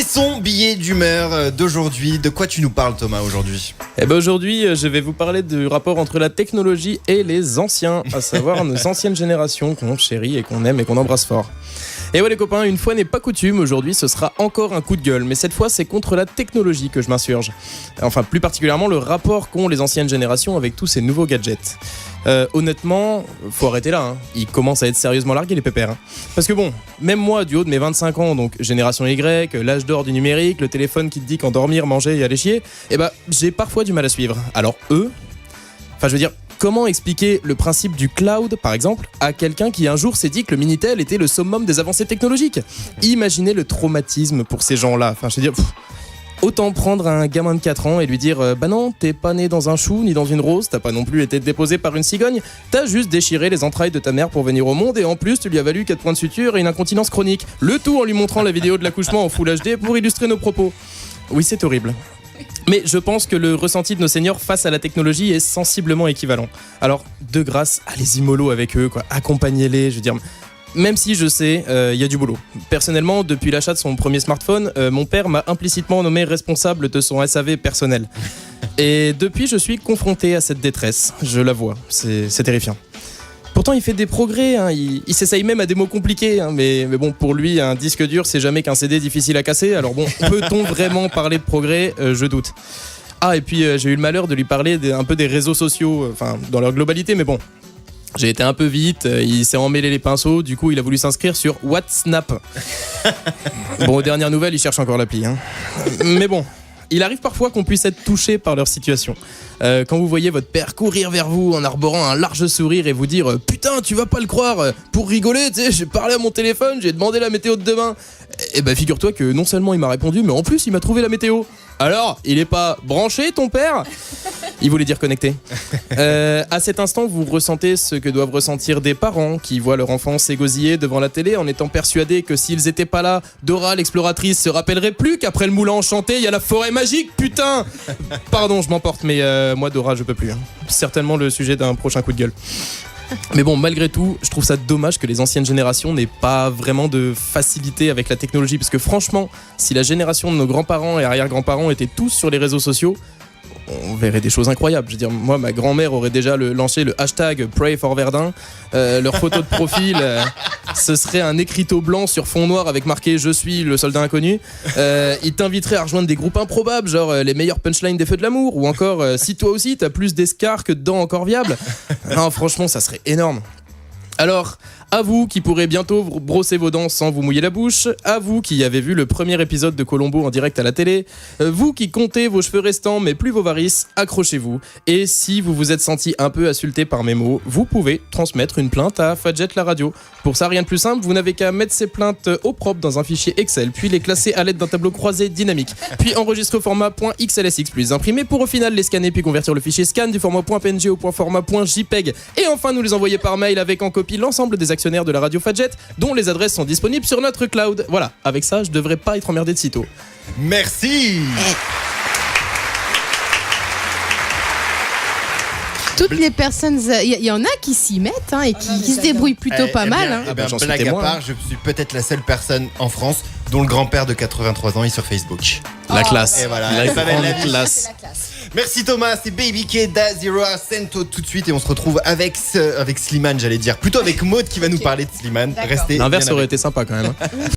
C'est son billet d'humeur d'aujourd'hui. De quoi tu nous parles, Thomas, aujourd'hui ? Eh ben aujourd'hui, je vais vous parler du rapport entre la technologie et les anciens, à savoir nos anciennes générations qu'on chérit et qu'on aime et qu'on embrasse fort. Et ouais les copains, une fois n'est pas coutume, aujourd'hui ce sera encore un coup de gueule, mais cette fois c'est contre la technologie que je m'insurge. Enfin plus particulièrement le rapport qu'ont les anciennes générations avec tous ces nouveaux gadgets. Honnêtement, faut arrêter là, hein. Ils commencent à être sérieusement largués les pépères. Hein. Parce que bon, même moi du haut de mes 25 ans, donc génération Y, l'âge d'or du numérique, le téléphone qui te dit qu'en dormir, manger et aller chier, eh ben j'ai parfois du mal à suivre. Alors eux, enfin je veux dire, comment expliquer le principe du cloud, par exemple, à quelqu'un qui un jour s'est dit que le Minitel était le summum des avancées technologiques ? Imaginez le traumatisme pour ces gens-là. Enfin, je veux dire, autant prendre un gamin de 4 ans et lui dire bah non, t'es pas né dans un chou ni dans une rose, t'as pas non plus été déposé par une cigogne, t'as juste déchiré les entrailles de ta mère pour venir au monde et en plus tu lui as valu 4 points de suture et une incontinence chronique. Le tout en lui montrant la vidéo de l'accouchement en Full HD pour illustrer nos propos. Oui, c'est horrible. Mais je pense que le ressenti de nos seniors face à la technologie est sensiblement équivalent. Alors, de grâce, allez-y mollo avec eux, quoi. Accompagnez-les, je veux dire. Même si je sais, il y a du boulot. Personnellement, depuis l'achat de son premier smartphone, mon père m'a implicitement nommé responsable de son SAV personnel. Et depuis, je suis confronté à cette détresse. Je la vois, c'est terrifiant. Pourtant, il fait des progrès, hein. Il s'essaye même à des mots compliqués, hein. Mais bon, pour lui, un disque dur, c'est jamais qu'un CD difficile à casser. Alors bon, peut-on vraiment parler de progrès ? Je doute. Ah, et puis j'ai eu le malheur de lui parler un peu des réseaux sociaux, enfin, dans leur globalité, mais bon. J'ai été un peu vite, il s'est emmêlé les pinceaux, du coup il a voulu s'inscrire sur WhatsApp. Bon, aux dernières nouvelles, il cherche encore l'appli, hein. Mais bon, il arrive parfois qu'on puisse être touché par leur situation. Quand vous voyez votre père courir vers vous en arborant un large sourire et vous dire « Putain, tu vas pas le croire, pour rigoler, tu sais, j'ai parlé à mon téléphone, j'ai demandé la météo de demain. » Eh ben figure-toi que non seulement il m'a répondu, mais en plus il m'a trouvé la météo. Alors, il est pas branché ton père ? Il voulait dire connecté. À cet instant, vous ressentez ce que doivent ressentir des parents qui voient leur enfant s'égosiller devant la télé en étant persuadés que s'ils étaient pas là, Dora l'exploratrice se rappellerait plus qu'après le moulin enchanté, il y a la forêt magique, putain ! Pardon, je m'emporte, mais moi Dora, je peux plus. Hein. Certainement le sujet d'un prochain coup de gueule. Mais bon, malgré tout, je trouve ça dommage que les anciennes générations n'aient pas vraiment de facilité avec la technologie, parce que franchement, si la génération de nos grands-parents et arrière-grands-parents étaient tous sur les réseaux sociaux, on verrait des choses incroyables. Je veux dire, moi, ma grand-mère aurait déjà lancé le hashtag Pray for Verdun. Leur photo de profil, ce serait un écriteau blanc sur fond noir avec marqué « Je suis le soldat inconnu ». Ils t'inviteraient à rejoindre des groupes improbables, genre les meilleurs punchlines des Feux de l'amour, ou encore « Si toi aussi, t'as plus d'escarres que de dents encore viables ». Non, franchement, ça serait énorme. Alors, à vous qui pourrez bientôt brosser vos dents sans vous mouiller la bouche, à vous qui avez vu le premier épisode de Colombo en direct à la télé, vous qui comptez vos cheveux restants mais plus vos varices, accrochez-vous. Et si vous vous êtes senti un peu insulté par mes mots, vous pouvez transmettre une plainte à Fadjet la radio. Pour ça, rien de plus simple, vous n'avez qu'à mettre ces plaintes au propre dans un fichier Excel, puis les classer à l'aide d'un tableau croisé dynamique, puis enregistrer au format .xlsx, puis les imprimer pour au final les scanner, puis convertir le fichier scan du format .png au format .jpeg, et enfin nous les envoyer par mail avec en copie l'ensemble des actionnaires de la radio Fadjet, dont les adresses sont disponibles sur notre cloud. Voilà, avec ça, je devrais pas être emmerdé de sitôt. Merci. Toutes les personnes, il y en a qui s'y mettent, hein, et qui se débrouillent plutôt pas mal. Hein. Blague à part, je suis peut-être la seule personne en France dont le grand-père de 83 ans est sur Facebook. La classe. Et voilà, la grande classe. Merci Thomas, c'est Baby K, Da Zero Sento tout de suite et on se retrouve avec Slimane, j'allais dire. Plutôt avec Maud qui va nous parler de Slimane. D'accord. Restez. L'inverse aurait été sympa quand même. Hein.